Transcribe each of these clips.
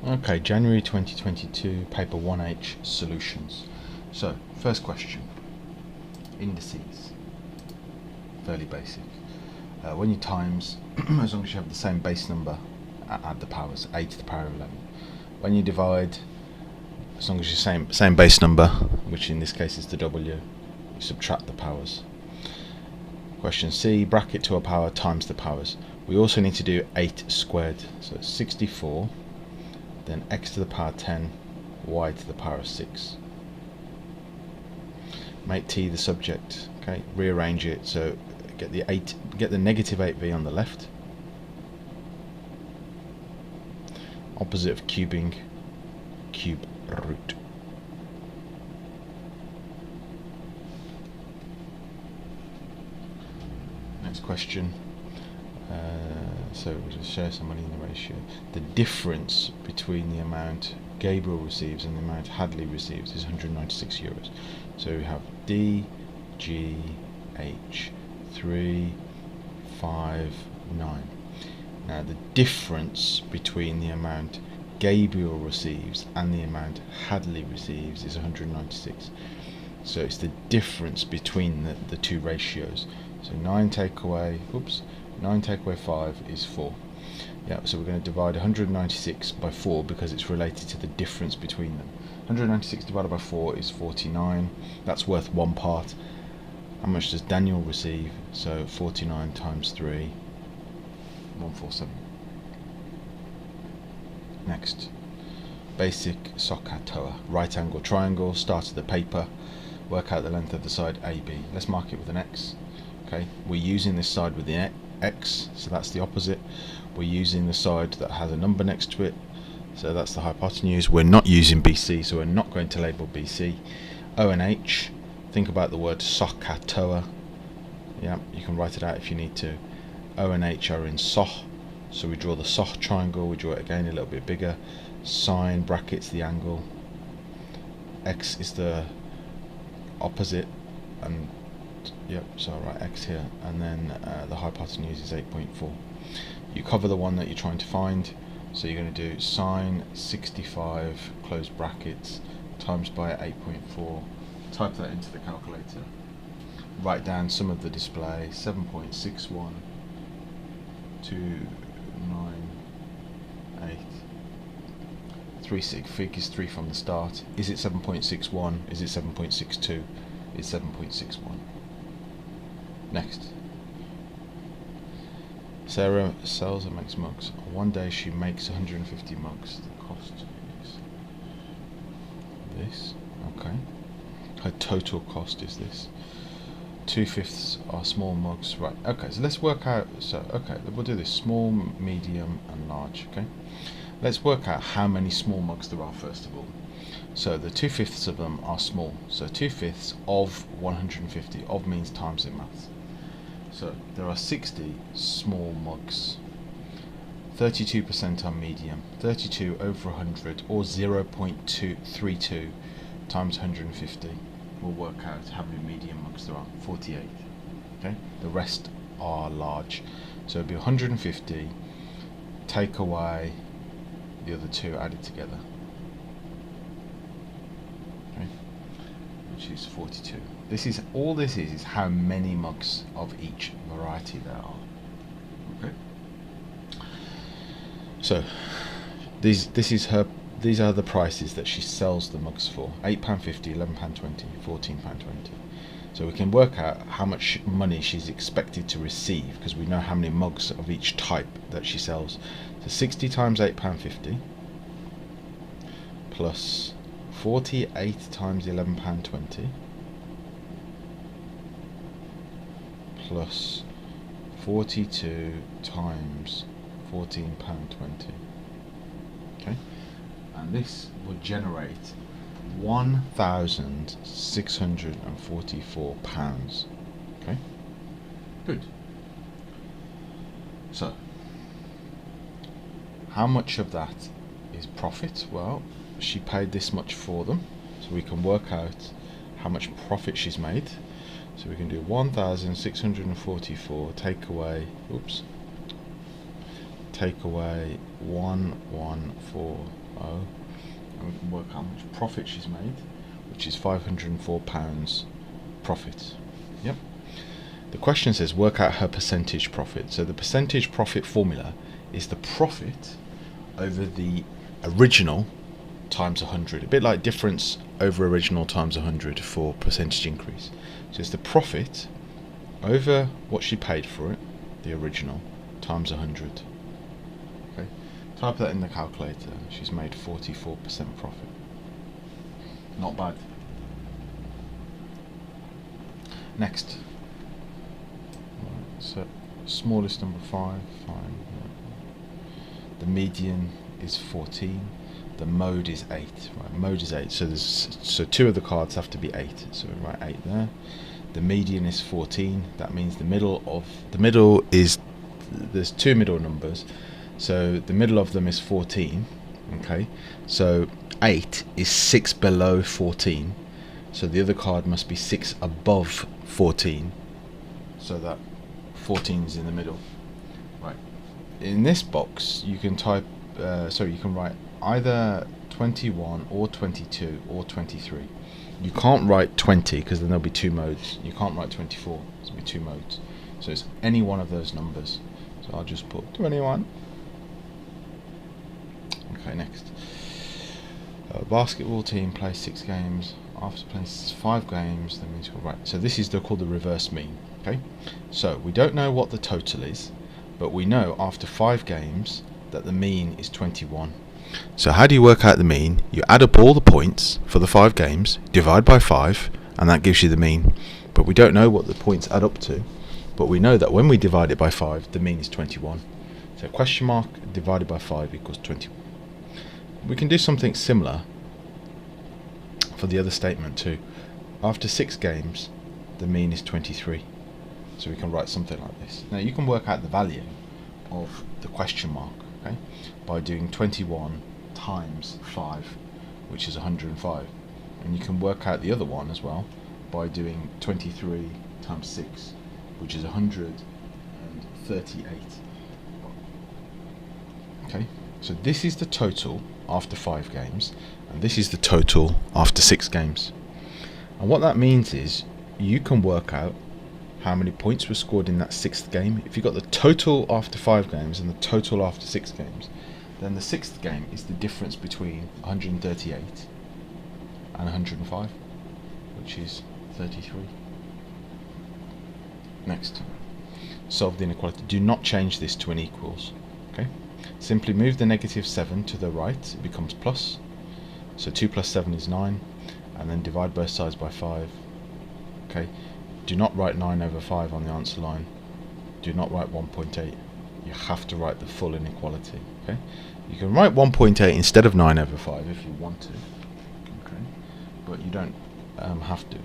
Okay, January 2022, paper 1H, solutions. So, first question, indices, fairly basic. When you times, as long as you have the same base number, add the powers, a to the power of 11. When you divide, as long as you same base number, which in this case is the W, you subtract the powers. Question C, bracket to a power times the powers. We also need to do 8 squared, so it's 64. Then x to the power 10, y to the power of 6. Make t the subject. Okay, rearrange it so get the negative 8v on the left. Opposite of cubing, cube root. Next question. So we'll just share some money in the ratio. The difference between the amount Gabriel receives and the amount Hadley receives is 196 euros. So we have D, G, H, 3, 5, 9. Now the difference between the amount Gabriel receives and the amount Hadley receives is 196. So it's the difference between the two ratios. So 9 take away 5 is 4. Yeah, so we're going to divide 196 by 4 because it's related to the difference between them. 196 divided by 4 is 49. That's worth 1 part. How much does Daniel receive? So 49 times 3, 147. Next, basic SOHCAHTOA. Right angle triangle, start of the paper, work out the length of the side AB. Let's mark it with an X. Okay, we're using this side with the X, so that's the opposite. We're using the side that has a number next to it, so that's the hypotenuse. We're not using BC, so we're not going to label BC. O and H, think about the word SOHCAHTOA. Yeah, you can write it out if you need to. O and H are in SOH, so we draw the SOH triangle, we draw it again a little bit bigger. Sine brackets the angle. X is the opposite, and yep, so I'll write X here, and then the hypotenuse is 8.4. You cover the one that you're trying to find, so you're going to do sine 65 close brackets times by 8.4. Type that into the calculator. Write down some of the display: 7.61, 298, 3 sig fig is 3 from the start. Is it 7.61? Is it 7.62? It's 7.61. Next. Sarah sells and makes mugs. One day she makes 150 mugs. The cost is this. Okay. Her total cost is this. 2/5 are small mugs. Right. Okay. So let's work out. So okay, we'll do this: small, medium, and large. Okay. Let's work out how many small mugs there are first of all. So the 2/5 of them are small. So 2/5 of 150. Of means times in maths. So there are 60 small mugs. 32% are medium. 32 over 100, or 0.232 times 150 will work out how many medium mugs there are. 48. Okay. The rest are large. So it'll be 150. Take away the other two added together. Okay. Which is 42. This is how many mugs of each variety there are. Okay. So these are the prices that she sells the mugs for: £8.50, £11.20, £14.20. So we can work out how much money she's expected to receive because we know how many mugs of each type that she sells. So 60 times £8.50 plus 48 times £11.20 plus 42 times £14.20. Okay, and this would generate £1,644. Okay, good. So how much of that is profit? Well, she paid this much for them, so we can work out how much profit she's made. So we can do 1,644 take away 114 and we can work how much profit she's made, which is £504 profit. Yep. The question says work out her percentage profit. So the percentage profit formula is the profit over the original times 100, a bit like difference over original times 100 for percentage increase. So it's the profit over what she paid for it, the original, times 100. Okay, type that in the calculator. She's made 44% profit. Not bad. Next. So smallest number 5, fine. The median is 14. The mode is 8. Right, mode is 8. So two of the cards have to be 8. So we write 8 there. The median is 14. That means the middle is, there's two middle numbers. So the middle of them is 14. Okay. So 8 is 6 below 14. So the other card must be 6 above 14. So that 14 is in the middle. Right. In this box, you can type. You can write either 21 or 22 or 23. You can't write 20 because then there'll be two modes. You can't write 24. There'll be two modes. So it's any one of those numbers. So I'll just put 21. Okay, next. Basketball team plays 6 games. After playing 5 games, that means right. So this is called the reverse mean. Okay. So we don't know what the total is, but we know after 5 games that the mean is 21. So how do you work out the mean? You add up all the points for the 5 games, divide by 5, and that gives you the mean. But we don't know what the points add up to, but we know that when we divide it by 5, the mean is 21. So question mark divided by 5 equals 21. We can do something similar for the other statement too. After 6 games, the mean is 23. So we can write something like this. Now you can work out the value of the question mark, okay, by doing 21 times 5, which is 105. And you can work out the other one as well by doing 23 times 6, which is 138. Okay, so this is the total after 5 games, and this is the total after 6 games. And what that means is you can work out how many points were scored in that 6th game. If you got the total after 5 games and the total after 6 games, then the 6th game is the difference between 138 and 105, which is 33. Next, solve the inequality. Do not change this to an equals. Okay, simply move the -7 to the right, it becomes plus. So 2 plus 7 is 9, and then divide both sides by 5. Okay, do not write 9 over 5 on the answer line. Do not write 1.8. You have to write the full inequality. Okay, you can write 1.8 instead of 9 over 5 if you want to. Okay, but you don't have to.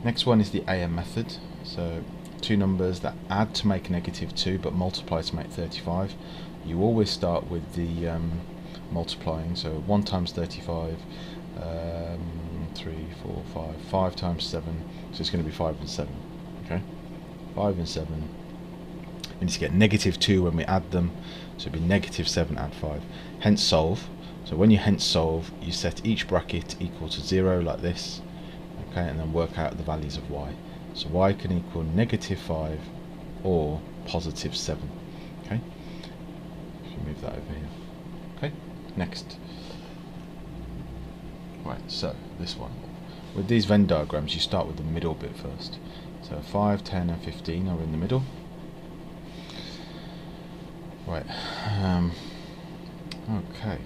Next one is the AM method. So two numbers that add to make -2 but multiply to make 35. You always start with the multiplying. So 1 times 35, 3, 4, 5, 5 times 7. So it's going to be 5 and 7. Okay, 5 and 7. We need to get -2 when we add them, so it'd be -7 add 5. Hence solve. So when you hence solve, you set each bracket equal to 0 like this. Okay, and then work out the values of y. So y can equal -5 or +7. Okay, if you move that over here. Okay, next. Right, so this one. With these Venn diagrams, you start with the middle bit first. So 5, 10 and 15 are in the middle. Right, okay.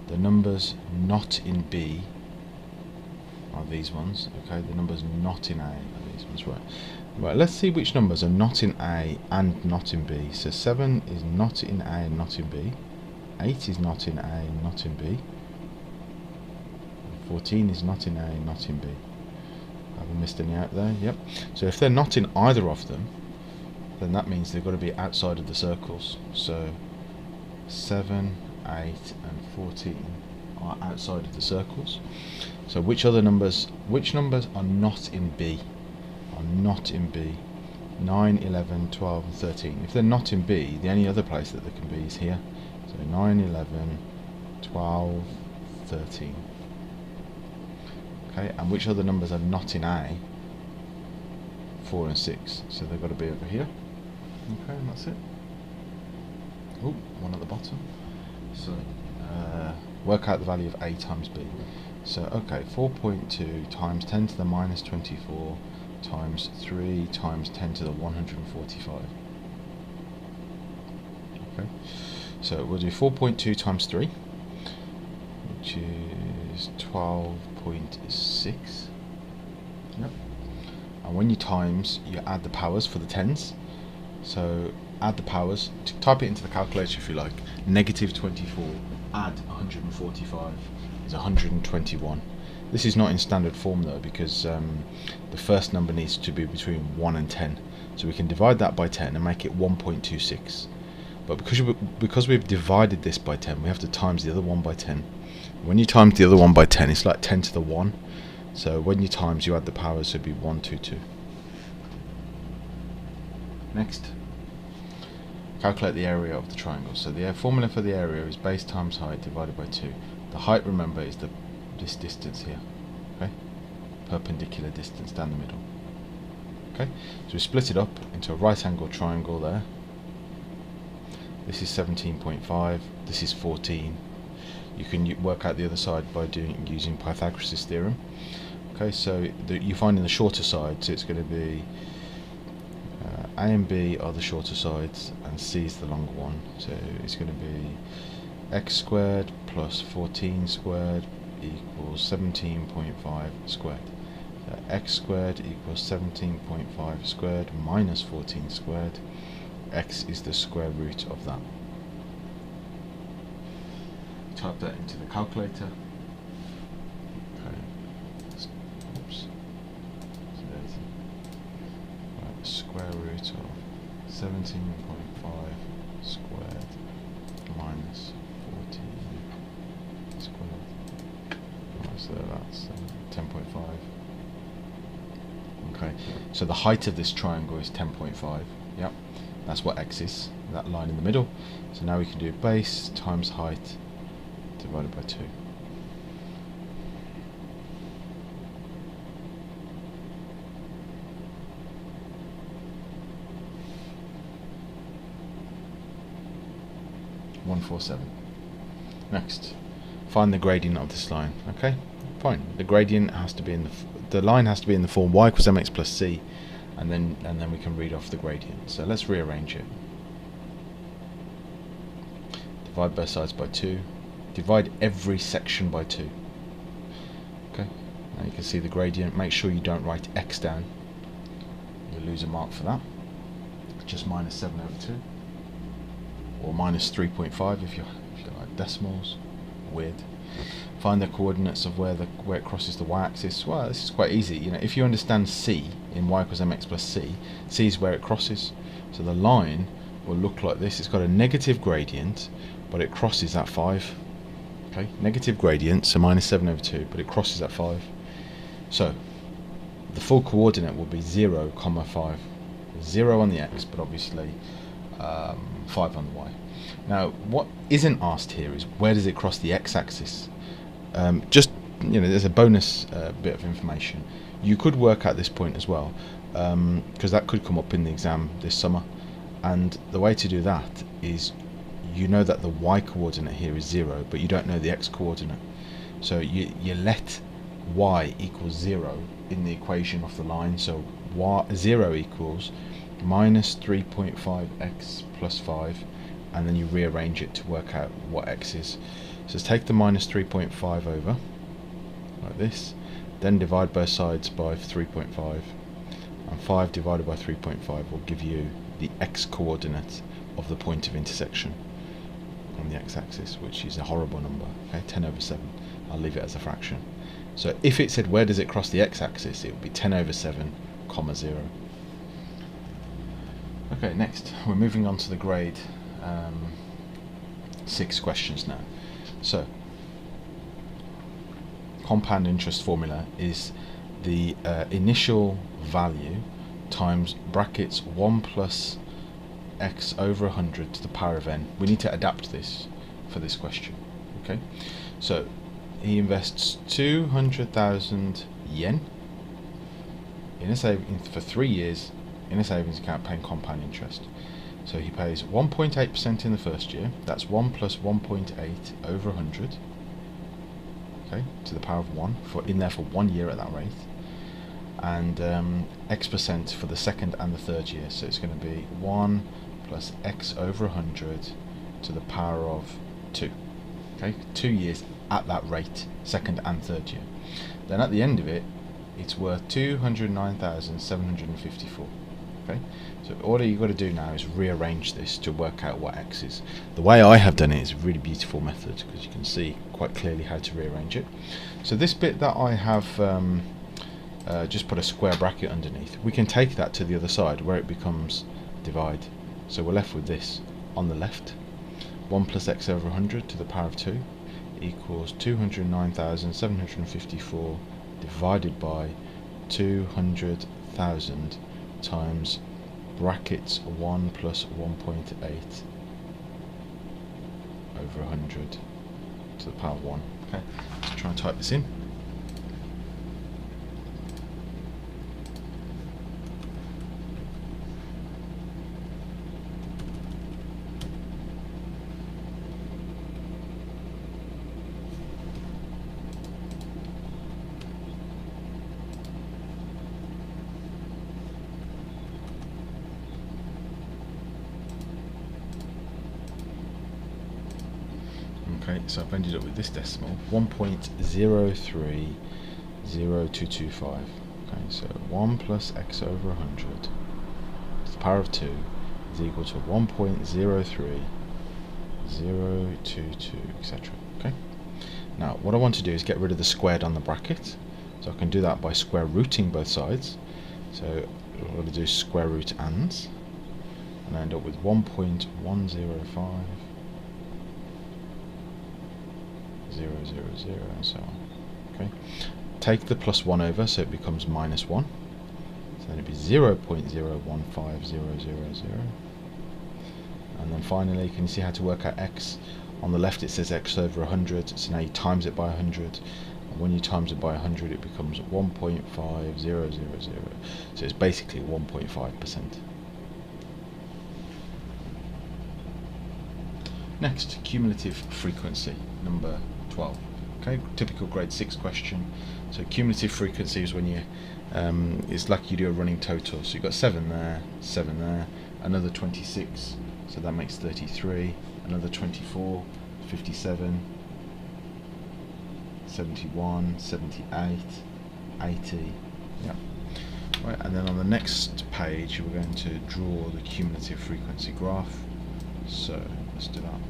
The numbers not in B are these ones. Okay, the numbers not in A are these ones. Right, right. Let's see which numbers are not in A and not in B. So 7 is not in A and not in B. 8 is not in A and not in B. 14 is not in A and not in B. Haven't missed any out there. Yep. So if they're not in either of them, then that means they've got to be outside of the circles. So 7, 8 and 14 are outside of the circles. So which numbers are not in B? Are not in B. 9, 11, 12 and 13. If they're not in B, the only other place that they can be is here. So 9, 11, 12, 13. Okay, and which other numbers are not in A? 4 and 6, so they've got to be over here. Okay, and that's it. Oh, one at the bottom. So work out the value of A times B. So okay, 4.2 times 10 to the minus 24 times 3 times 10 to the 145. Okay, so we'll do 4.2 times 3, which is 12.6. Yep. And when you times, you add the powers for the tens. So add the powers, type it into the calculator if you like. Negative 24 add 145 is 121. This is not in standard form though, because the first number needs to be between 1 and 10. So we can divide that by 10 and make it 1.26. But because we've divided this by 10, we have to times the other one by 10. When you times the other one by 10, it's like 10 to the 1. So when you times, you add the powers, so it'd be 122. Next, calculate the area of the triangle. So the formula for the area is base times height divided by 2. The height, remember, is this distance here. Okay, perpendicular distance down the middle. Okay, so we split it up into a right angle triangle there. This is 17.5. This is 14. You can work out the other side by using Pythagoras' theorem. Okay, so you find in the shorter side, so it's going to be A and B are the shorter sides, and C is the longer one. So it's going to be x squared plus 14 squared equals 17.5 squared. So x squared equals 17.5 squared minus 14 squared. X is the square root of that. Type that into the calculator. Okay. Oops. So there's square root of 17.5 squared minus 14 squared. So that's 10.5. Okay. So the height of this triangle is 10.5. Yep. That's what x is. That line in the middle. So now we can do base times height divided by 2. Next, find the gradient of this line. Okay, fine. The gradient has to be in the line has to be in the form y equals mx plus c, and then we can read off the gradient. So let's rearrange it. Divide both sides by 2. Divide every section by 2. Okay, now you can see the gradient. Make sure you don't write x down. You'll lose a mark for that. Just minus 7 over 2. Or minus 3.5 if you like decimals. Weird. Find the coordinates of where it crosses the y-axis. Well, this is quite easy. You know, if you understand c in y equals mx plus c, c is where it crosses. So the line will look like this. It's got a negative gradient, but it crosses at 5. Okay, negative gradient, so minus 7 over 2, but it crosses at 5. So the full coordinate will be 0, 5. 0 on the x, but obviously 5 on the y. Now, what isn't asked here is where does it cross the x-axis? Just, you know, there's a bonus bit of information. You could work at this point as well, because that could come up in the exam this summer. And the way to do that is, you know that the y coordinate here is 0, but you don't know the x coordinate. So you let y equals 0 in the equation of the line. So 0 equals minus 3.5x plus 5, and then you rearrange it to work out what x is. So let's take the minus 3.5 over, like this, then divide both sides by 3.5, and 5 divided by 3.5 will give you the x coordinate of the point of intersection on the x-axis, which is a horrible number. Okay, 10 over 7. I'll leave it as a fraction. So if it said where does it cross the x-axis, it would be 10 over 7, comma 0. Okay, next we're moving on to the grade 6 questions now. So compound interest formula is the initial value times brackets 1 plus x over 100 to the power of n. We need to adapt this for this question. Okay, so he invests 200,000 yen in a savings for 3 years in a savings account paying compound interest. So he pays 1.8% in the first year. That's 1 plus 1.8 over 100. Okay, to the power of 1 for in there for 1 year at that rate, and X% for the second and the third year. So it's going to be 1 plus X over 100 to the power of 2. Okay, 2 years at that rate, second and third year. Then at the end of it, it's worth 209,754. Okay, so all you've got to do now is rearrange this to work out what X is. The way I have done it is a really beautiful method, because you can see quite clearly how to rearrange it. So this bit that I have just put a square bracket underneath, we can take that to the other side where it becomes divide. So we're left with this on the left, 1 plus X over 100 to the power of 2 equals 209,754 divided by 200,000 times brackets 1 plus 1.8 over 100 to the power of 1. Okay, let's try and type this in. Okay, so I've ended up with this decimal, 1.030225. Okay, so 1 plus X over 100 to the power of 2 is equal to 1.03022, etc. Okay. Now, what I want to do is get rid of the squared on the bracket, so I can do that by square rooting both sides. So what I'm going to do is square root and I end up with 1.105. 0, 0, 0, and so on. Okay, take the plus 1 over, so it becomes minus 1. So then it'd be 0.015000. And then finally, can you see how to work out X? On the left it says X over 100, so now you times it by 100. And when you times it by 100, it becomes 1.5000. So it's basically 1.5%. Next, cumulative frequency, number 12. Okay, typical grade 6 question. So cumulative frequency is when you it's like you do a running total. So you've got 7 there, 7 there, another 26, so that makes 33, another 24, 57, 71, 78, 80. Yeah. Right, and then on the next page we're going to draw the cumulative frequency graph. So let's do that.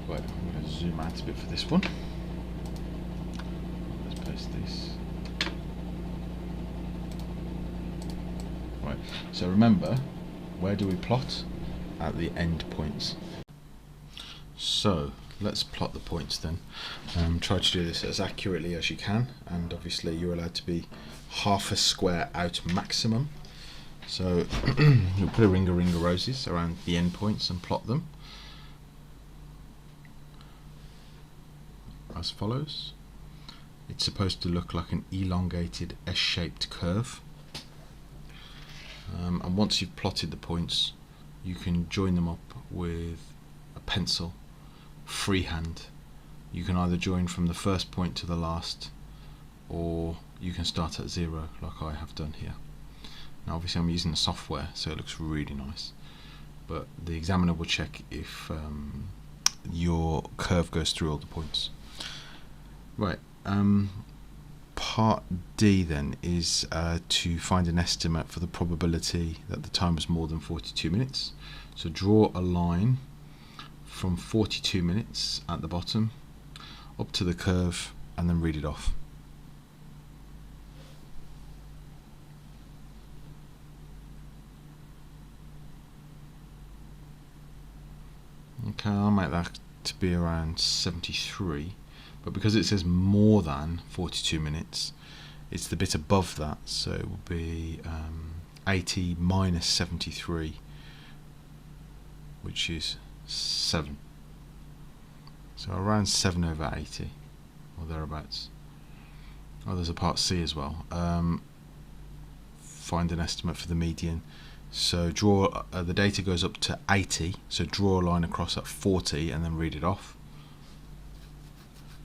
Right, I'm going to zoom out a bit for this one. Let's paste this. Right, so remember, where do we plot? At the end points. So let's plot the points then. Try to do this as accurately as you can, and obviously you're allowed to be half a square out maximum. So you'll put a ring of roses around the endpoints and plot them as follows. It's supposed to look like an elongated S-shaped curve. And once you've plotted the points, you can join them up with a pencil, freehand. You can either join from the first point to the last, or you can start at 0 like I have done here. Now obviously I'm using the software, so it looks really nice, but the examiner will check if your curve goes through all the points. Right, part D then is to find an estimate for the probability that the time was more than 42 minutes. So draw a line from 42 minutes at the bottom up to the curve and then read it off. Okay, I'll make that to be around 73, but because it says more than 42 minutes, it's the bit above that, so it will be 80 minus 73, which is 7. So around 7 over 80 or thereabouts. Oh, there's a part C as well. Find an estimate for the median. So draw the data goes up to 80, so draw a line across at 40 and then read it off.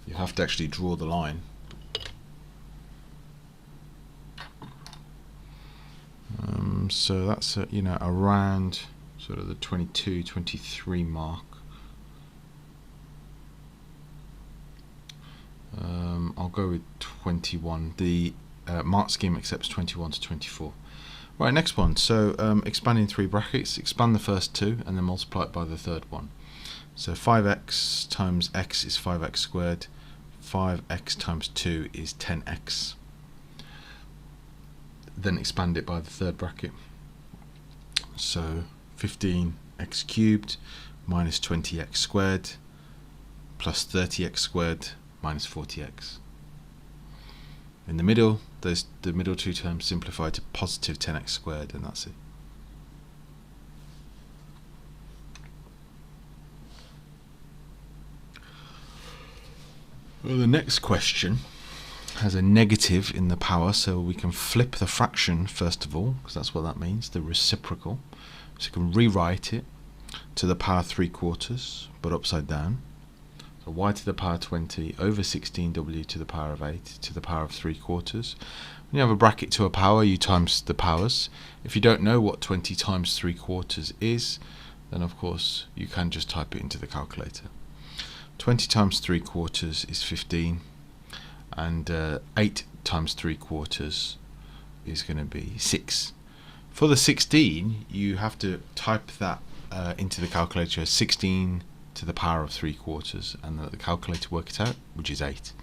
You have to actually draw the line. So that's around sort of the 22, 23 mark. I'll go with 21. The mark scheme accepts 21 to 24. Right, next one. So expand in 3 brackets, expand the first 2 and then multiply it by the third one. So 5x times x is 5x squared, 5x times 2 is 10x. Then expand it by the third bracket. So 15x cubed minus 20x squared plus 30x squared minus 40x. In the middle, there's the middle 2 terms simplify to positive 10x squared, and that's it. Well, the next question has a negative in the power, so we can flip the fraction first of all, because that's what that means, the reciprocal. So you can rewrite it to the power 3/4, but upside down. So y to the power 20 over 16w to the power of 8 to the power of 3/4. When you have a bracket to a power, you times the powers. If you don't know what 20 times 3/4 is, then of course you can just type it into the calculator. 20 times 3/4 is 15, and 8 times 3/4 is going to be 6. For the 16, you have to type that into the calculator as 16 to the power of 3/4, and the calculator work it out, which is 8.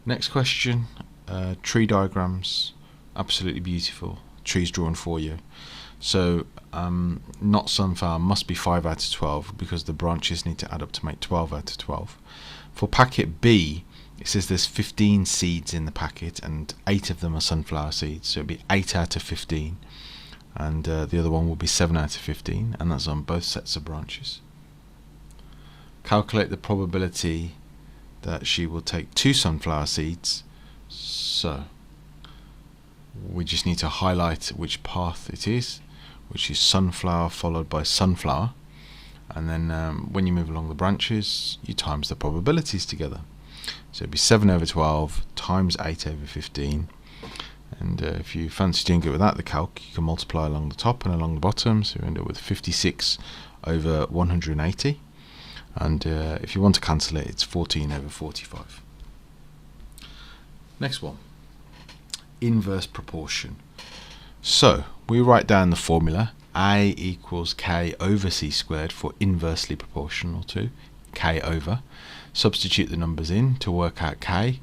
Next question, tree diagrams, absolutely beautiful. Trees drawn for you. So not sunflower must be 5 out of 12 because the branches need to add up to make 12 out of 12. For packet B, it says there's 15 seeds in the packet and 8 of them are sunflower seeds, so it'd be 8 out of 15, and the other one will be 7 out of 15, and that's on both sets of branches. Calculate the probability that she will take 2 sunflower seeds. So we just need to highlight which path it is, which is sunflower followed by sunflower, and then when you move along the branches, you times the probabilities together. So it'd be 7 over 12 times 8 over 15, and if you fancy doing it without the calc, you can multiply along the top and along the bottom, so you end up with 56 over 180, and if you want to cancel it, it's 14 over 45. Next one, inverse proportion. So we write down the formula A equals K over C squared for inversely proportional to K over. Substitute the numbers in to work out K.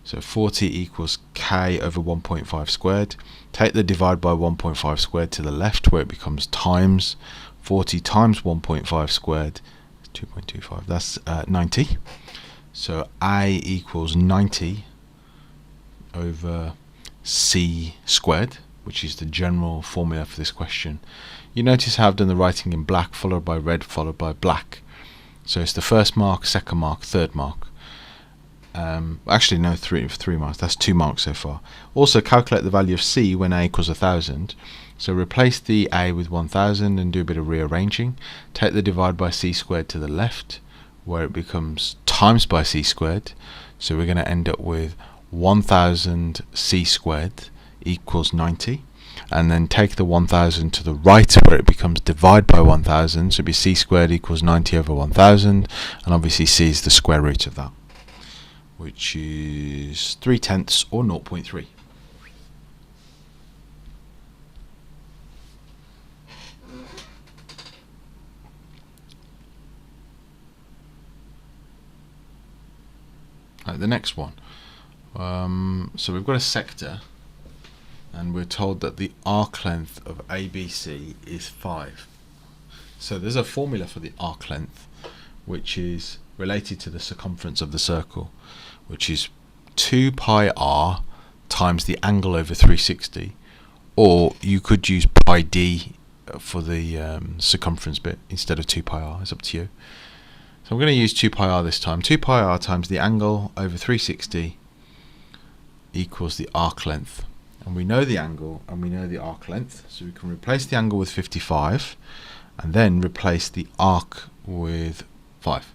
So 40 equals K over 1.5 squared. Take the divide by 1.5 squared to the left where it becomes times. 40 times 1.5 squared is 2.25. That's 90. So A equals 90 over C squared, which is the general formula for this question. You notice how I've done the writing in black followed by red followed by black. So it's the first mark, second mark, third mark. Actually no, three marks. That's 2 marks so far. Also calculate the value of C when A equals 1000. So replace the A with 1000 and do a bit of rearranging. Take the divide by C squared to the left where it becomes times by C squared. So we're going to end up with 1000 C squared equals 90, and then take the 1000 to the right where it becomes divide by 1000, so it'd be C squared equals 90 over 1000, and obviously C is the square root of that, which is 3/10 or 0.3. Right, the next one. So we've got a sector, and we're told that the arc length of ABC is 5. So there's a formula for the arc length, which is related to the circumference of the circle, which is 2 pi r times the angle over 360, or you could use pi d for the circumference bit instead of 2 pi r. It's up to you. So I'm going to use 2 pi r this time. 2 pi r times the angle over 360 equals the arc length. And we know the angle and we know the arc length, so we can replace the angle with 55 and then replace the arc with 5.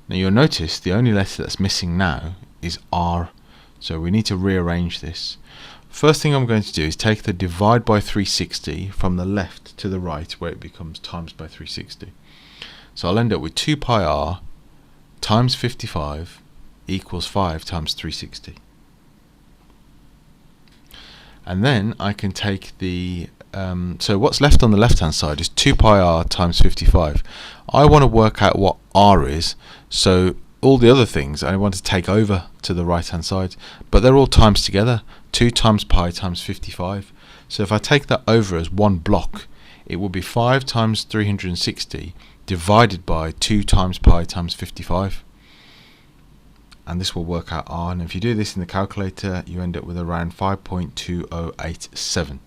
Now you'll notice the only letter that's missing now is r, so we need to rearrange this. First thing I'm going to do is take the divide by 360 from the left to the right, where it becomes times by 360. So I'll end up with 2 pi r times 55 equals 5 times 360. And then I can take the so what's left on the left hand side is 2 pi r times 55. I want to work out what r is, so all the other things I want to take over to the right hand side, but they're all times together. 2 times pi times 55. So if I take that over as one block, it will be 5 times 360 divided by 2 times pi times 55. And this will work out r, and if you do this in the calculator you end up with around 5.2087.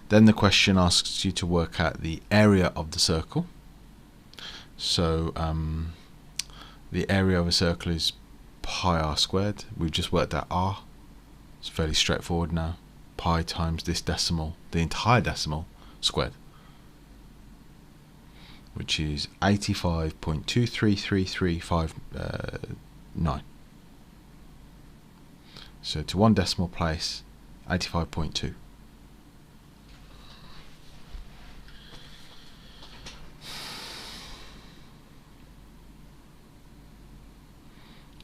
Then the question asks you to work out the area of the circle. So the area of a circle is pi r squared. We've just worked out r. It's fairly straightforward now. Pi times this decimal, the entire decimal, squared, which is 85.233359. So to one decimal place, 85.2.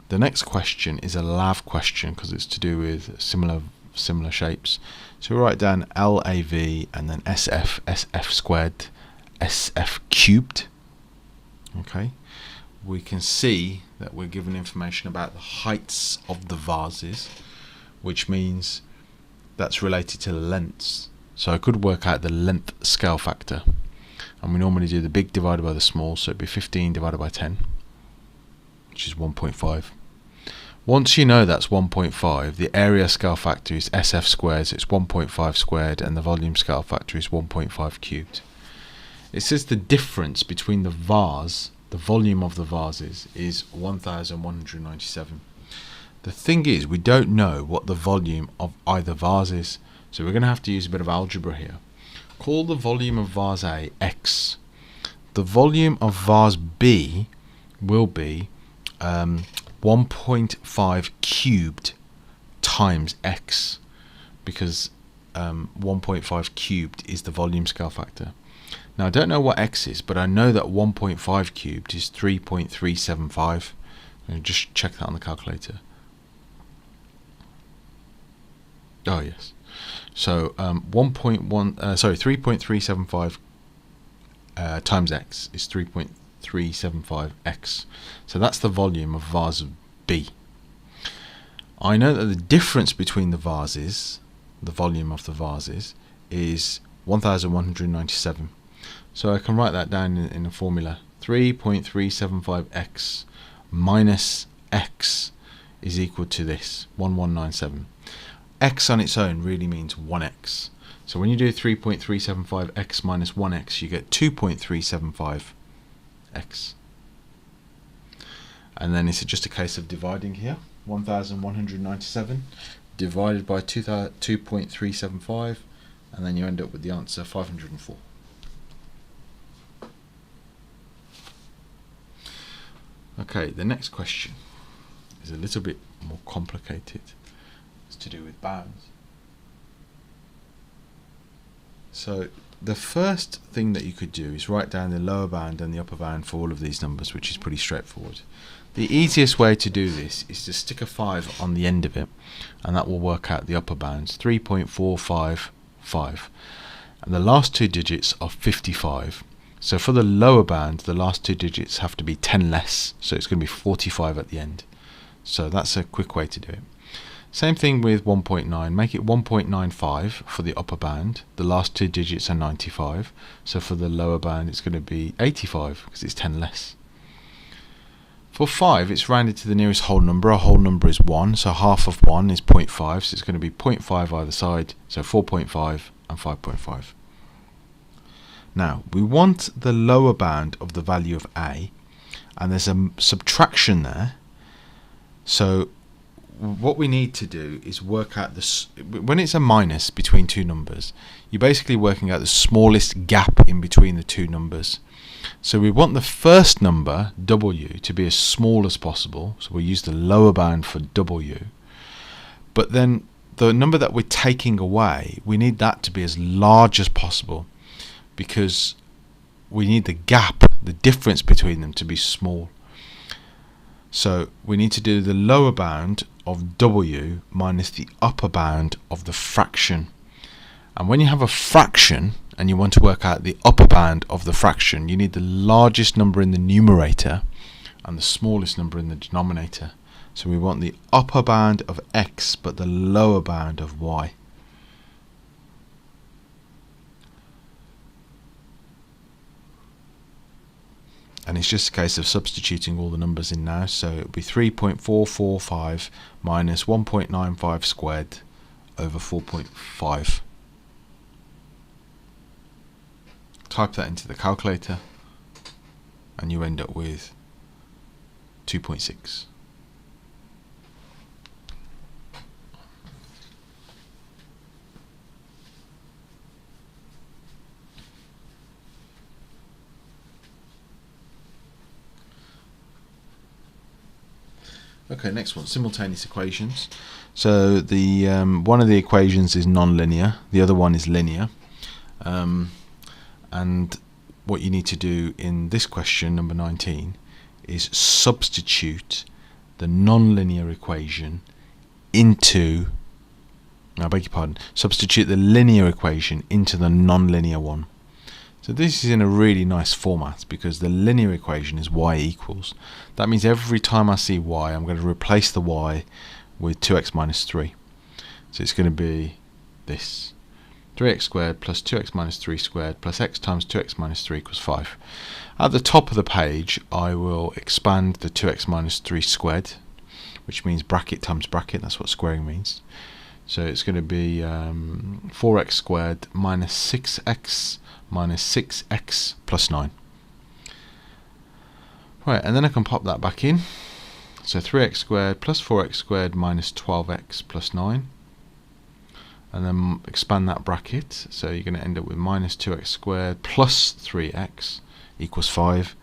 The next question is a LAV question because it's to do with similar shapes. So we write down LAV and then SF squared, SF cubed. Okay, we can see that we're given information about the heights of the vases, which means that's related to the lengths. So I could work out the length scale factor, and we normally do the big divided by the small, so it'd be 15 divided by 10, which is 1.5. Once you know that's 1.5, the area scale factor is SF squared, so it's 1.5 squared, and the volume scale factor is 1.5 cubed. It says the difference between the vase, the volume of the vases, is 1197. The thing is, we don't know what the volume of either vase is, so we're going to have to use a bit of algebra here. Call the volume of vase A x. The volume of vase B will be 1.5 cubed times x, because 1.5 cubed is the volume scale factor. Now I don't know what x is, but I know that 1.5 cubed is 3.375. Just check that on the calculator. Oh yes. So 3.375 times x is 3.375x. So that's the volume of vase B. I know that the difference between the vases, the volume of the vases, is 1197. So I can write that down in a formula. 3.375x minus x is equal to this, 1197. X on its own really means 1x. So when you do 3.375x minus 1x, you get 2.375x. And then it's just a case of dividing here. 1197 divided by 2.375, and then you end up with the answer 504. Okay, the next question is a little bit more complicated. It's to do with bounds. So the first thing that you could do is write down the lower bound and the upper bound for all of these numbers, which is pretty straightforward. The easiest way to do this is to stick a 5 on the end of it, and that will work out the upper bounds, 3.455. And the last two digits are 55. So for the lower bound, the last two digits have to be 10 less, so it's going to be 45 at the end. So that's a quick way to do it. Same thing with 1.9, make it 1.95 for the upper bound, the last two digits are 95, so for the lower bound it's going to be 85 because it's 10 less. For 5, it's rounded to the nearest whole number. A whole number is 1, so half of 1 is 0.5, so it's going to be 0.5 either side, so 4.5 and 5.5. Now, we want the lower bound of the value of a, and there's a subtraction there. So what we need to do is work out this. When it's a minus between two numbers, you're basically working out the smallest gap in between the two numbers. So we want the first number, w, to be as small as possible. So we'll use the lower bound for w. But then the number that we're taking away, we need that to be as large as possible, because we need the gap, the difference between them, to be small. So we need to do the lower bound of w minus the upper bound of the fraction. And when you have a fraction and you want to work out the upper bound of the fraction, you need the largest number in the numerator and the smallest number in the denominator. So we want the upper bound of x but the lower bound of y. And it's just a case of substituting all the numbers in now. So it would be 3.445 minus 1.95 squared over 4.5. Type that into the calculator and you end up with 2.6. Okay, next one, simultaneous equations. So the one of the equations is non-linear, the other one is linear. And what you need to do in this question, number 19, is substitute the non-linear equation into, I beg your pardon, substitute the linear equation into the non-linear one. So this is in a really nice format because the linear equation is y equals. That means every time I see y, I'm going to replace the y with 2x minus 3. So it's going to be this. 3x squared plus 2x minus 3 squared plus x times 2x minus 3 equals 5. At the top of the page, I will expand the 2x minus 3 squared, which means bracket times bracket. That's what squaring means. So it's going to be 4x squared minus 6x minus 6x plus 9. Right, and then I can pop that back in. So 3x squared plus 4x squared minus 12x plus 9. And then expand that bracket. So you're going to end up with minus 2x squared plus 3x equals 5.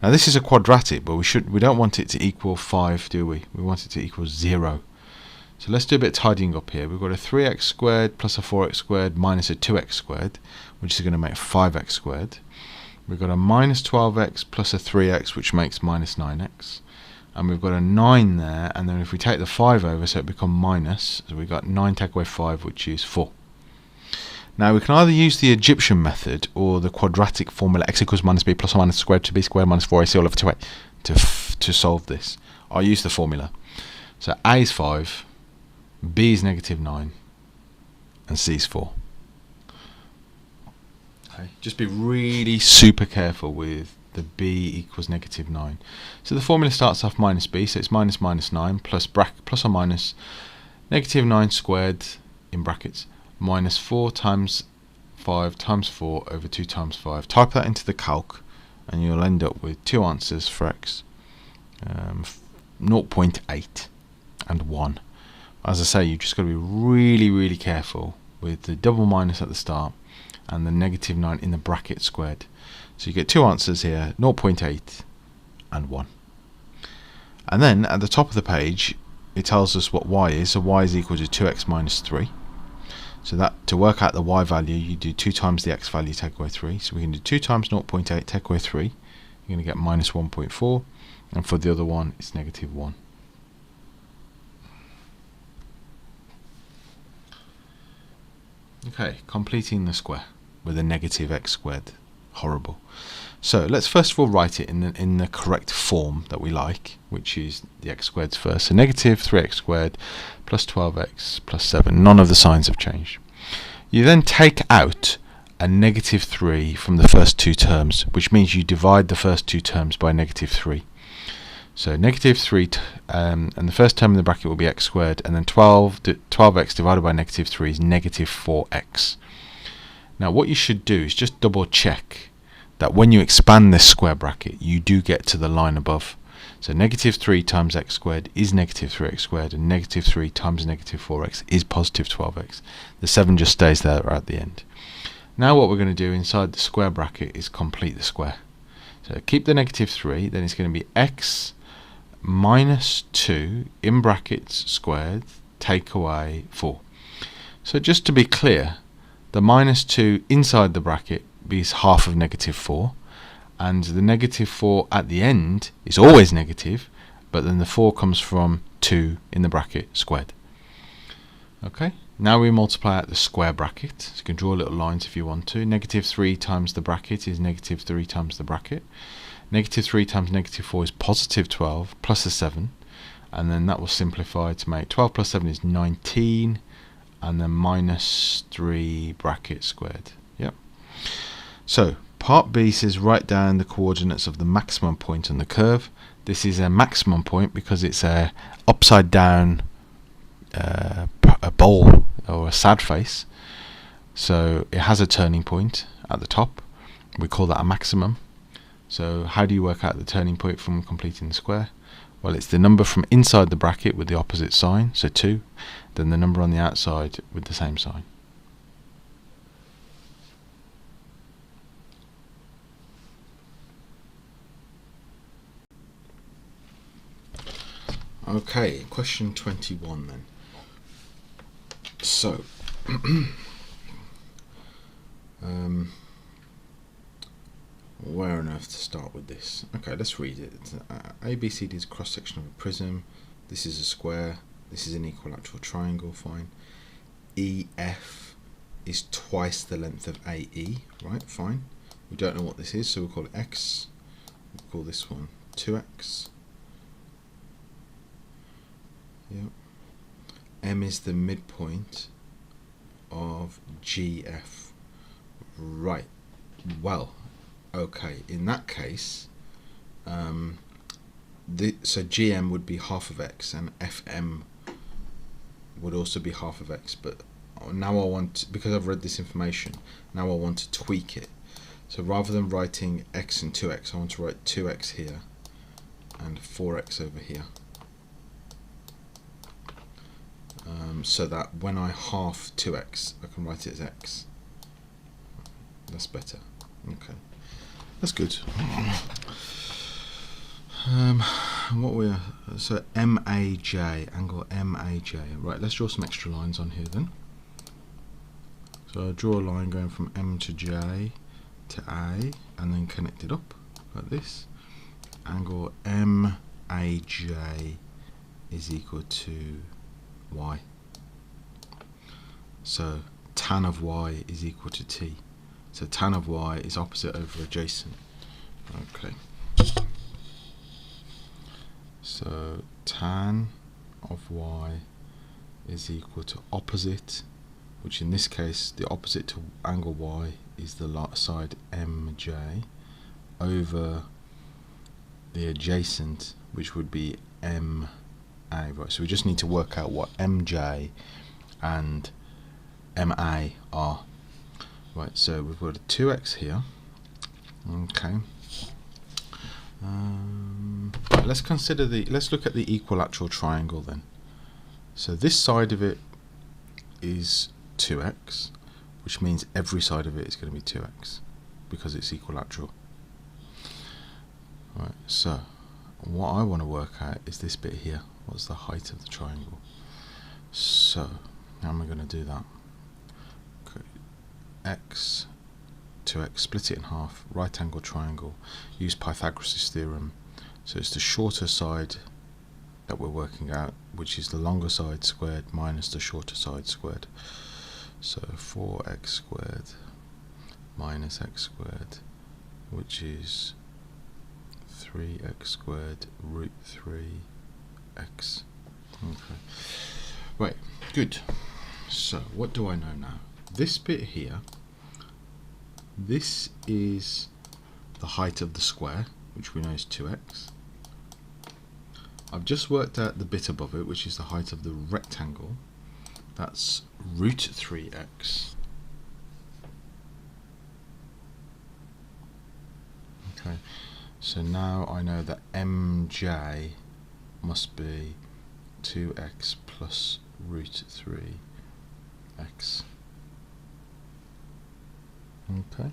Now this is a quadratic, but we don't want it to equal 5, do we? We want it to equal 0. So let's do a bit of tidying up here. We've got a 3x squared plus a 4x squared minus a 2x squared, which is going to make 5x squared. We've got a minus 12x plus a 3x, which makes minus 9x. And we've got a 9 there, and then if we take the 5 over, so it becomes minus, so we've got 9 take away 5, which is 4. Now we can either use the Egyptian method or the quadratic formula x equals minus b plus or minus squared to b squared minus 4ac all over 2a to solve this. I'll use the formula. So a is 5, b is negative 9, and c is 4. Okay. Just be really super careful with the b equals negative 9. So the formula starts off minus b, so it's minus minus 9 plus plus or minus negative 9 squared in brackets minus 4 times 5 times 4 over 2 times 5. Type that into the calc and you'll end up with two answers for x, 0.8 and 1. As I say, you've just got to be really, really careful with the double minus at the start and the negative 9 in the bracket squared. So you get two answers here, 0.8 and 1. And then at the top of the page, it tells us what y is. So y is equal to 2x minus 3. So that to work out the y value, you do 2 times the x value, take away 3. So we can do 2 times 0.8, take away 3. You're going to get minus 1.4. And for the other one, it's negative 1. Okay, completing the square with a negative x squared. Horrible. So let's first of all write it in the correct form that we like, which is the x squared first. So negative 3x squared plus 12x plus 7. None of the signs have changed. You then take out a negative 3 from the first two terms, which means you divide the first two terms by negative 3. So negative 3, and the first term in the bracket will be x squared, and then 12x divided by negative 3 is negative 4x. Now what you should do is just double check that when you expand this square bracket, you do get to the line above. So negative 3 times x squared is negative 3x squared, and negative 3 times negative 4x is positive 12x. The 7 just stays there at the end. Now what we're going to do inside the square bracket is complete the square. So keep the negative 3, then it's going to be x minus 2 in brackets squared, take away 4. So just to be clear, the minus 2 inside the bracket is half of negative 4, and the negative 4 at the end is always negative, but then the 4 comes from 2 in the bracket squared. Okay, now we multiply out the square bracket, so you can draw little lines if you want to. Negative 3 times the bracket is negative 3 times the bracket. Negative 3 times negative 4 is positive 12 plus a 7, and then that will simplify to make 12 plus 7 is 19, and then minus 3 bracket squared. Yep. So part B says write down the coordinates of the maximum point on the curve. This is a maximum point because it's a upside down a bowl or a sad face, so it has a turning point at the top. We call that a maximum. So how do you work out the turning point from completing the square? Well, it's the number from inside the bracket with the opposite sign, so 2, then the number on the outside with the same sign. Okay, question 21 then. So, where on earth to start with this? Okay, let's read it. ABCD is a cross section of a prism. This is a square. This is an equilateral triangle. Fine. EF is twice the length of AE. Right. Fine. We don't know what this is, so we'll call it X. We'll call this one 2X. Yep. M is the midpoint of GF. Right. Well, okay, in that case, so GM would be half of X, and FM would also be half of X, but now I want, because I've read this information, now I want to tweak it. So rather than writing X and 2X, I want to write 2X here and 4X over here. So that when I half 2x, I can write it as x. That's better. Okay, that's good. So MAJ, angle MAJ. Right, let's draw some extra lines on here then. So I'll draw a line going from M to J to A, and then connect it up like this. Angle MAJ is equal to y. So tan of y is equal to t. So tan of y is opposite over adjacent. Okay. So tan of y is equal to opposite, which in this case the opposite to angle y is the side MJ, over the adjacent, which would be MA. Right, so we just need to work out what MJ and MA are. Right, so we've got a 2x here. Okay. Right, let's look at the equilateral triangle then. So this side of it is 2x, which means every side of it is going to be 2x because it's equilateral. Right, so what I want to work out is this bit here. What's the height of the triangle? So how am I going to do that? Okay. X, 2x, split it in half, right angle triangle, use Pythagoras' theorem. So it's the shorter side that we're working out, which is the longer side squared minus the shorter side squared. So 4x squared minus x squared, which is 3x squared root 3x. Okay. Right, good. So what do I know now? This bit here, this is the height of the square, which we know is 2x. I've just worked out the bit above it, which is the height of the rectangle. That's root 3x. Okay, so now I know that mj must be 2x plus root 3x. Okay,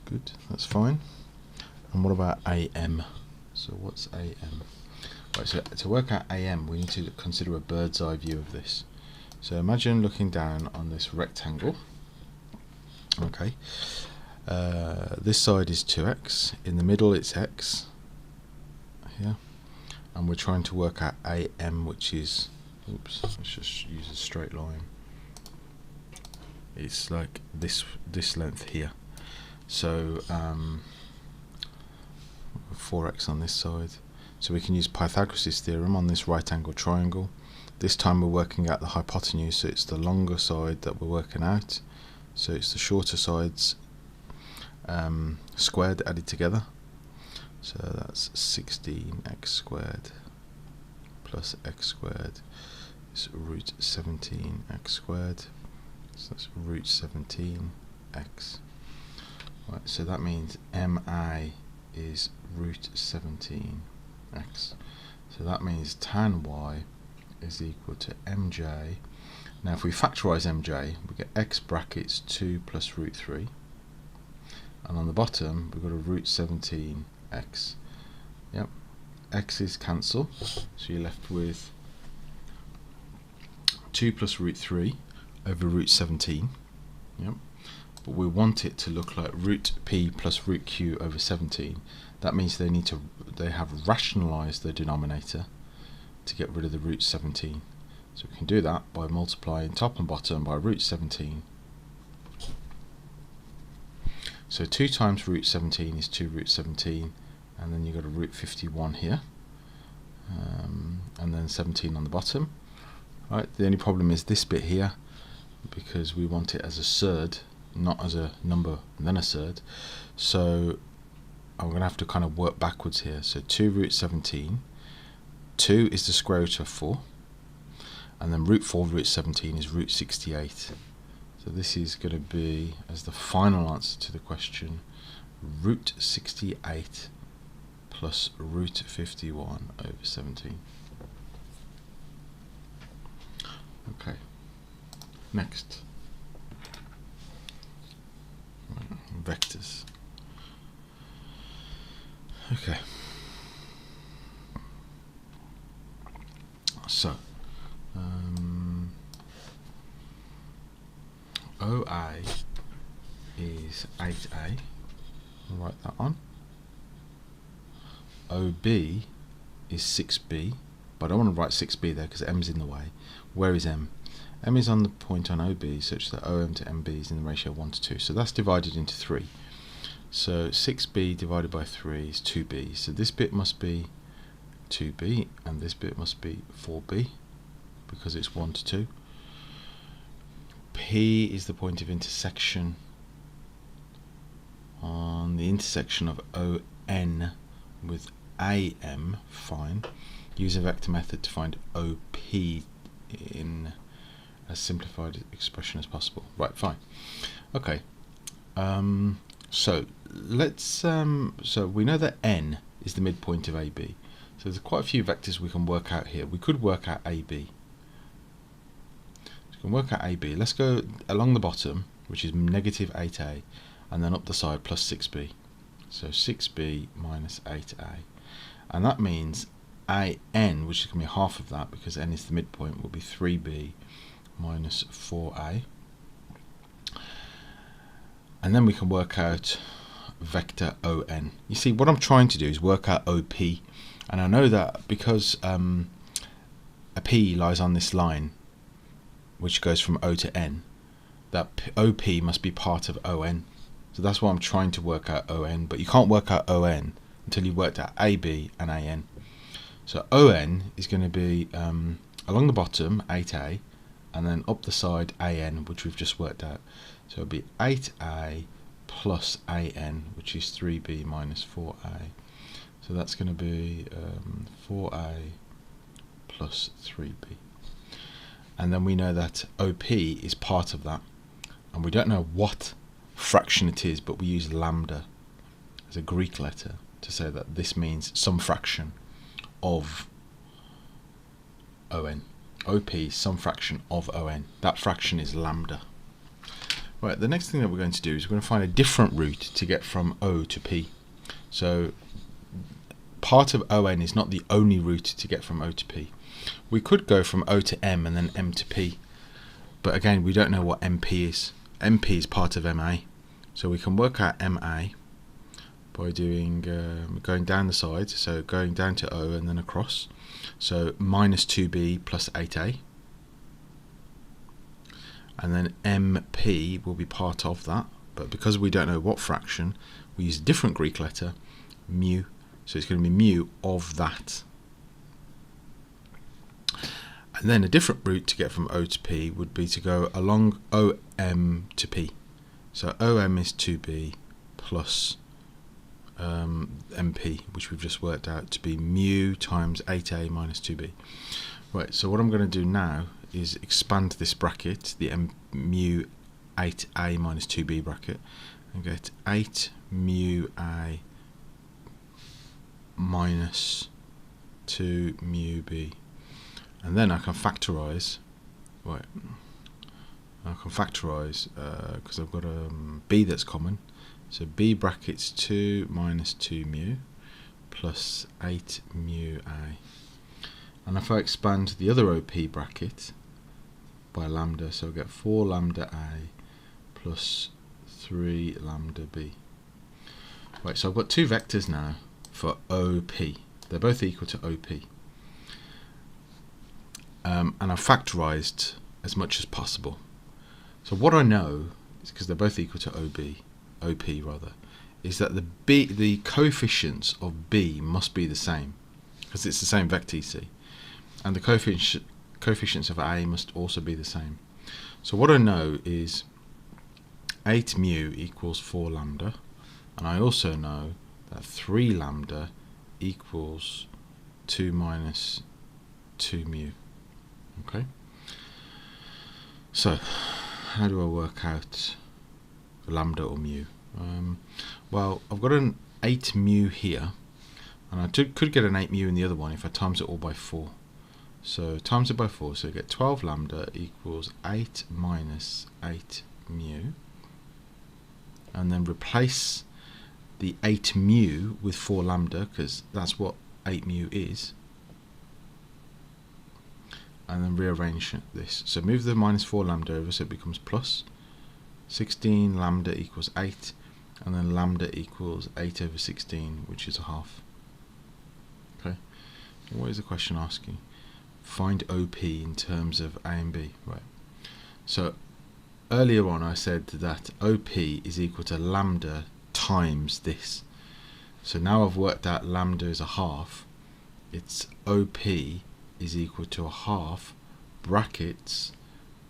good, that's fine. And what about am? So what's am? Right, so to work out am, we need to consider a bird's eye view of this. So imagine looking down on this rectangle. Okay, this side is 2x, in the middle it's x here, and we're trying to work out am, which is, oops, let's just use a straight line. It's like this length here. So 4x on this side. So we can use Pythagoras' theorem on this right angle triangle. This time we're working out the hypotenuse, so it's the longer side that we're working out. So it's the shorter sides squared added together. So that's 16x squared plus x squared is root 17x squared. So that's root 17x. Right, so that means mi is root 17x. So that means tan y is equal to mj. Now if we factorise mj, we get x brackets 2 plus root 3, and on the bottom we've got a root 17x. Yep, x's cancel, so you're left with 2 plus root 3 over root 17. Yep, but we want it to look like root p plus root q over 17. That means they have rationalised the denominator to get rid of the root 17. So we can do that by multiplying top and bottom by root 17. So 2 times root 17 is 2 root 17, and then you've got a root 51 here, and then 17 on the bottom. Right, the only problem is this bit here, because we want it as a surd, not as a number and then a surd. So I'm going to have to kind of work backwards here. So 2 root 17, 2 is the square root of 4, and then root 4 root 17 is root 68. So this is going to be, as the final answer to the question, root 68 plus root 51 over 17. Okay, next. Vectors. Okay. So, OA is 8A. I'll write that on. OB is 6B, but I don't want to write 6B there because M's in the way. Where is M? M is on the point on OB such that OM to MB is in the ratio 1 to 2. So that's divided into 3. So 6B divided by 3 is 2B. So this bit must be 2B and this bit must be 4B because it's 1 to 2. P is the point of intersection on the intersection of ON with AM. Fine. Use a vector method to find OP in as simplified expression as possible. Right, fine. Okay. So let's so we know that N is the midpoint of AB. So there's quite a few vectors we can work out here. We could work out AB. We can work out AB. Let's go along the bottom, which is negative 8A, and then up the side plus 6B. So 6B minus 8A. And that means AN, which is going to be half of that because N is the midpoint, will be 3B minus 4A. And then we can work out vector ON. You see, what I'm trying to do is work out OP. And I know that because a P lies on this line, which goes from O to N, that OP must be part of ON. So that's why I'm trying to work out ON. But you can't work out ON until you've worked out AB and AN. So ON is going to be along the bottom, 8A, and then up the side, AN, which we've just worked out. So it'll be 8A plus AN, which is 3B minus 4A. So that's going to be 4a plus 3b. And then we know that OP is part of that. And we don't know what fraction it is, but we use lambda as a Greek letter to say that this means some fraction of ON. OP is some fraction of ON. That fraction is lambda. Right, the next thing that we're going to do is we're going to find a different route to get from O to P. So part of ON is not the only route to get from O to P. We could go from O to M and then M to P, but again we don't know what MP is. MP is part of MA, so we can work out MA by doing going down the side, so going down to O and then across. So minus 2b plus 8a, and then MP will be part of that, but because we don't know what fraction, we use a different Greek letter, mu, so it's going to be mu of that. And then a different route to get from O to P would be to go along OM to P. So OM is 2b plus MP, which we've just worked out to be mu times 8a minus 2b. Right, so what I'm going to do now is expand this bracket, the mu 8a minus 2b bracket, and get 8 mu a minus 2 mu b. And then I can factorise, right, because I've got a b that's common. So b brackets 2 minus 2 mu plus 8 mu a. And if I expand the other OP bracket by lambda, so I get 4 lambda a plus 3 lambda b. Right, so I've got two vectors now for OP. They're both equal to OP. And I've factorised as much as possible. So what I know is, because they're both equal to OP rather, is that the coefficients of B must be the same, because it's the same vector, you see, and the coefficients of A must also be the same. So what I know is 8 mu equals 4 lambda, and I also know that 3 lambda equals 2 minus 2 mu. Okay, so how do I work out lambda or mu? Well, I've got an 8 mu here, and I could get an 8 mu in the other one if I times it all by 4. So times it by 4, so I get 12 lambda equals 8 minus 8 mu, and then replace the 8 mu with 4 lambda, because that's what 8 mu is, and then rearrange this. So move the minus 4 lambda over so it becomes plus 16 lambda equals 8, and then lambda equals 8 over 16, which is a half. Okay, what is the question asking? Find OP in terms of A and B. Right, so earlier on I said that OP is equal to lambda times this. So now I've worked out lambda is a half. It's OP is equal to a half brackets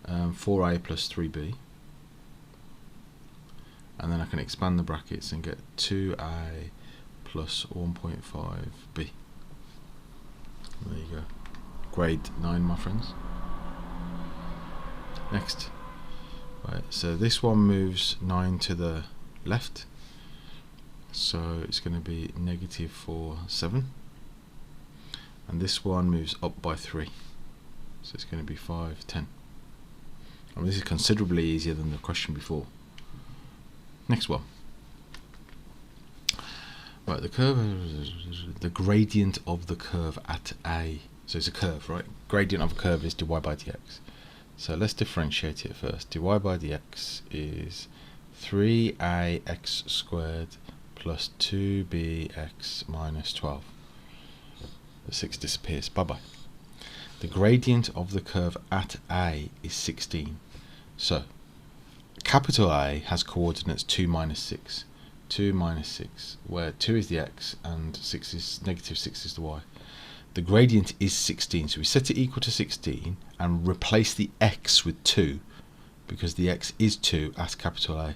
4a plus 3b, and then I can expand the brackets and get 2a plus 1.5b. There you go, grade 9, my friends. Next, right, so this one moves 9 to the left, so it's going to be negative 4, 7. And this one moves up by 3, so it's going to be 5, 10. I mean, this is considerably easier than the question before. Next one. Right, the gradient of the curve at A. So it's a curve, right? Gradient of a curve is dy by dx. So let's differentiate it first. dy by dx is 3ax squared plus 2bx minus 12. The 6 disappears, bye bye. The gradient of the curve at A is 16. So capital A has coordinates 2 minus 6. 2 minus 6, where 2 is the x and 6 is negative 6 is the y. The gradient is 16, so we set it equal to 16 and replace the x with 2, because the x is 2 at capital A.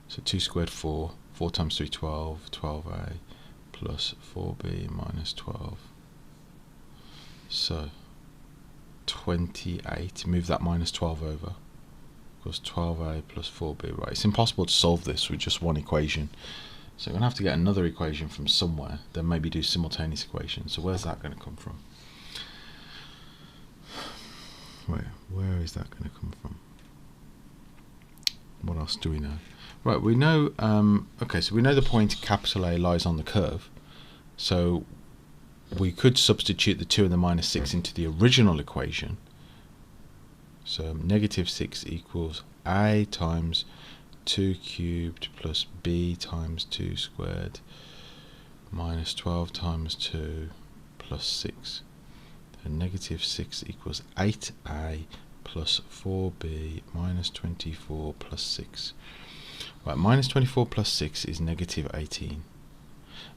So 2 squared 4, 4 times 3 12, 12a plus 4b minus 12. So 28, move that minus 12 over, equals 12a plus 4b. Right, it's impossible to solve this with just one equation. So we're going to have to get another equation from somewhere, then maybe do simultaneous equations. So where's that going to come from? Where is that going to come from? What else do we know? Right, we know, okay, so we know the point capital A lies on the curve. So we could substitute the 2 and the minus 6 into the original equation. So negative 6 equals A times 2 cubed plus B times 2 squared minus 12 times 2 plus 6. And negative 6 equals 8A plus 4B minus 24 plus 6. Right, minus 24 plus 6 is negative 18.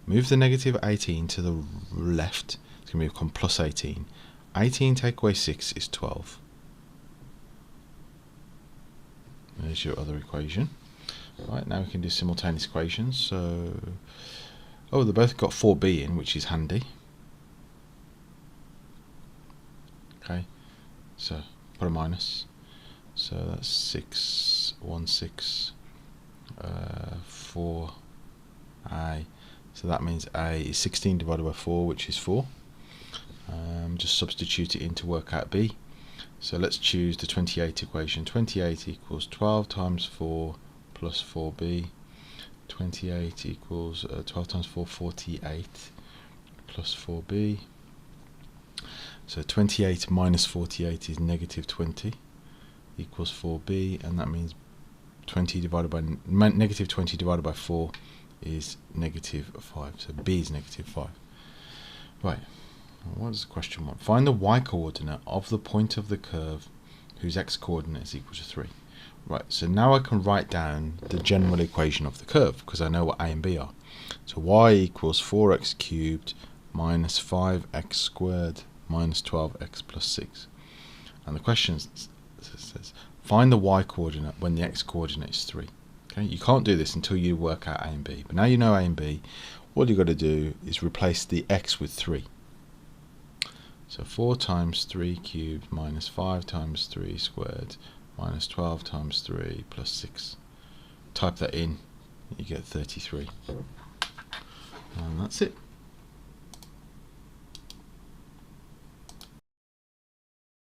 Move the negative 18 to the left, it's going to become plus 18. 18 take away 6 is 12. There's your other equation. Right, now we can do simultaneous equations. So, oh, they both got 4b in, which is handy. Okay, so put a minus. So that's 6, 1, 6, 4a. So that means a is 16 divided by 4, which is 4. Just substitute it in to work out b. So let's choose the 28 equation. 28 equals 12 times 4 plus 4b. 28 equals 12 times 4, 48 plus 4b. So 28 minus 48 is negative 20 equals 4b, and that means 20 divided by negative 20 divided by 4 is negative 5. So b is negative 5. Right. What does the question want? Find the y-coordinate of the point of the curve whose x-coordinate is equal to 3. Right, so now I can write down the general equation of the curve because I know what a and b are. So y equals 4x cubed minus 5x squared minus 12x plus 6. And the question says, find the y-coordinate when the x-coordinate is 3. Okay, you can't do this until you work out a and b. But now you know a and b, all you've got to do is replace the x with 3. So 4 times 3 cubed minus 5 times 3 squared minus 12 times 3 plus 6. Type that in, you get 33. And that's it.